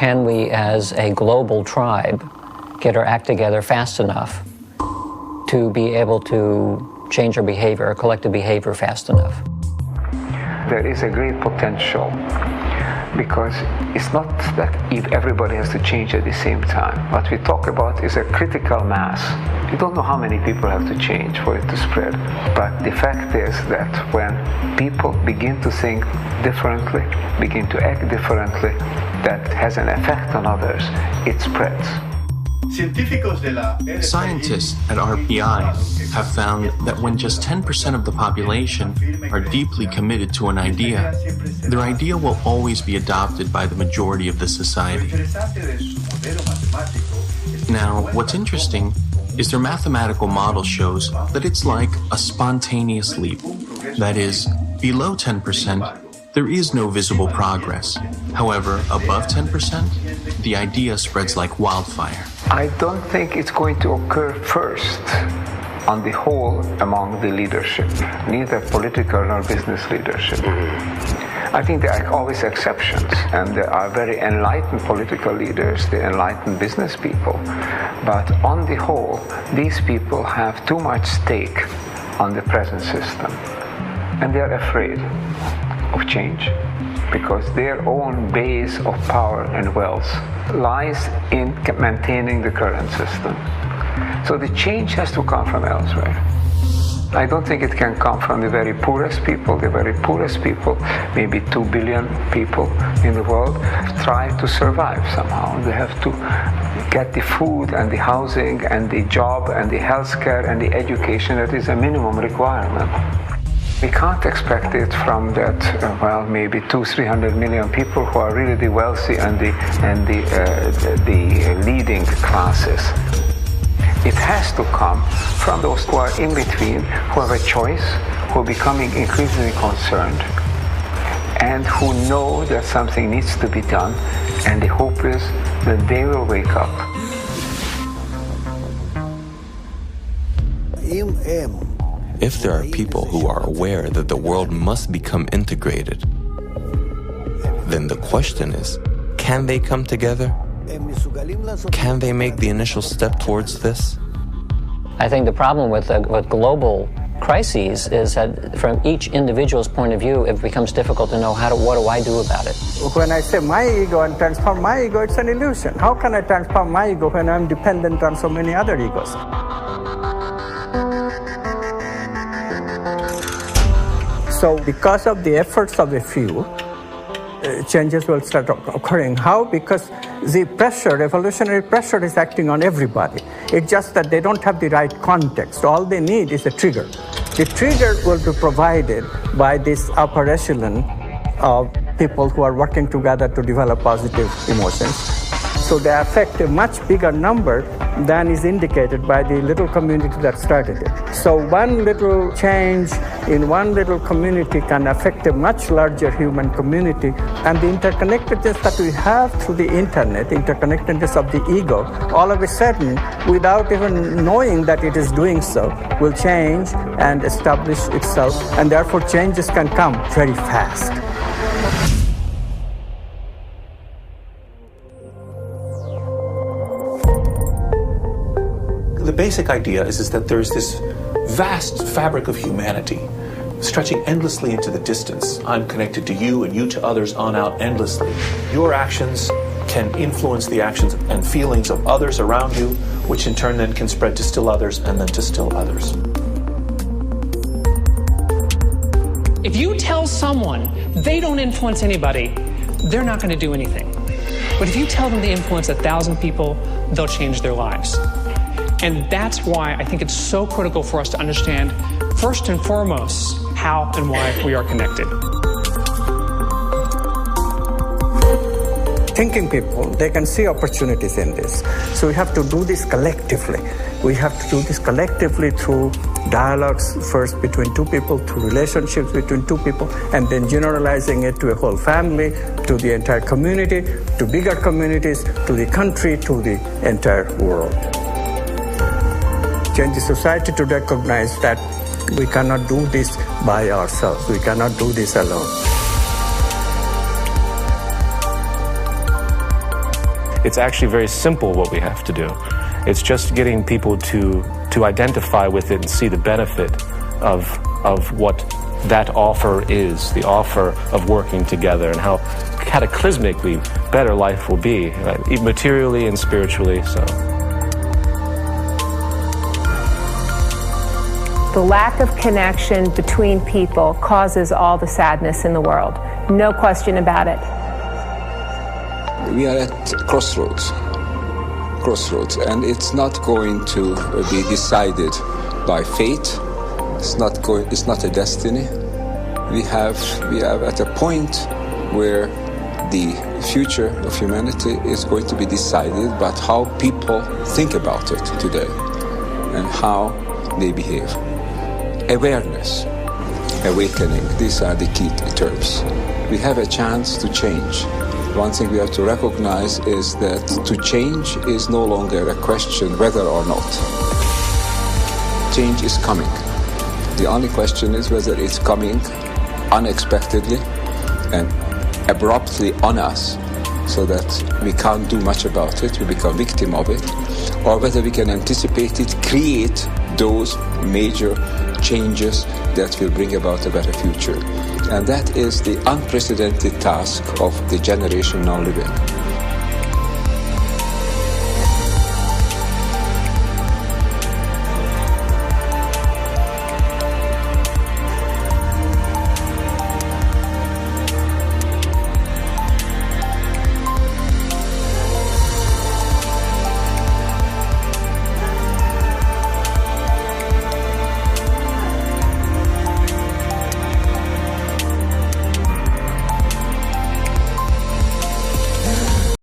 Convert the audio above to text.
can we, as a global tribe, get our act together fast enough to be able to change our behavior, our collective behavior fast enough? There is a great potential, because it's not that if everybody has to change at the same time. What we talk about is a critical mass. You don't know how many people have to change for it to spread. But the fact is that when people begin to think differently, begin to act differently, that has an effect on others, it spreads. Scientists at RPI have found that when just 10% of the population are deeply committed to an idea, their idea will always be adopted by the majority of the society. Now, what's interesting is their mathematical model shows that it's like a spontaneous leap. That is, below 10%, there is no visible progress. However, above 10%, the idea spreads like wildfire. I don't think it's going to occur first on the whole among the leadership, neither political nor business leadership. I think there are always exceptions, and there are very enlightened political leaders, the enlightened business people. But on the whole, these people have too much stake on the present system, and they are afraid of change, because their own base of power and wealth lies in maintaining the current system. So the change has to come from elsewhere. I don't think it can come from the very poorest people. The very poorest people, maybe 2 billion people in the world, try to survive somehow. They have to get the food and the housing and the job and the healthcare and the education that is a minimum requirement. We can't expect it from that, maybe 200-300 million people who are really the wealthy and the leading classes. It has to come from those who are in between, who have a choice, who are becoming increasingly concerned, and who know that something needs to be done, and the hope is that they will wake up. If there are people who are aware that the world must become integrated, then the question is, can they come together? Can they make the initial step towards this? I think the problem with global crises is that from each individual's point of view, it becomes difficult to know what do I do about it. When I say my ego and transform my ego, it's an illusion. How can I transform my ego when I'm dependent on so many other egos? So because of the efforts of a few, changes will start occurring. How? Because the pressure, evolutionary pressure, is acting on everybody. It's just that they don't have the right context. All they need is a trigger. The trigger will be provided by this upper echelon of people who are working together to develop positive emotions. So they affect a much bigger number than is indicated by the little community that started it. So one little change in one little community can affect a much larger human community. And the interconnectedness that we have through the internet, interconnectedness of the ego, all of a sudden, without even knowing that it is doing so, will change and establish itself. And therefore changes can come very fast. The basic idea is that there's this vast fabric of humanity stretching endlessly into the distance. I'm connected to you and you to others on out endlessly. Your actions can influence the actions and feelings of others around you, which in turn then can spread to still others and then to still others. If you tell someone they don't influence anybody, they're not going to do anything. But if you tell them they influence 1,000 people, they'll change their lives. And that's why I think it's so critical for us to understand, first and foremost, how and why we are connected. Thinking people, they can see opportunities in this. So we have to do this collectively. We have to do this collectively through dialogues, first between two people, through relationships between two people, and then generalizing it to a whole family, to the entire community, to bigger communities, to the country, to the entire world. Change the society to recognize that we cannot do this by ourselves. We cannot do this alone. It's actually very simple what we have to do. It's just getting people to identify with it and see the benefit of what that offer is, the offer of working together, and how cataclysmically better life will be, right? Materially and spiritually. So. The lack of connection between people causes all the sadness in the world. No question about it. We are at crossroads, and it's not going to be decided by fate. It's not a destiny. We are at a point where the future of humanity is going to be decided by how people think about it today and how they behave. Awareness, awakening, these are the key terms. We have a chance to change. One thing we have to recognize is that to change is no longer a question whether or not. Change is coming. The only question is whether it's coming unexpectedly and abruptly on us so that we can't do much about it, we become victim of it, or whether we can anticipate it, create those major changes that will bring about a better future. And that is the unprecedented task of the generation now living.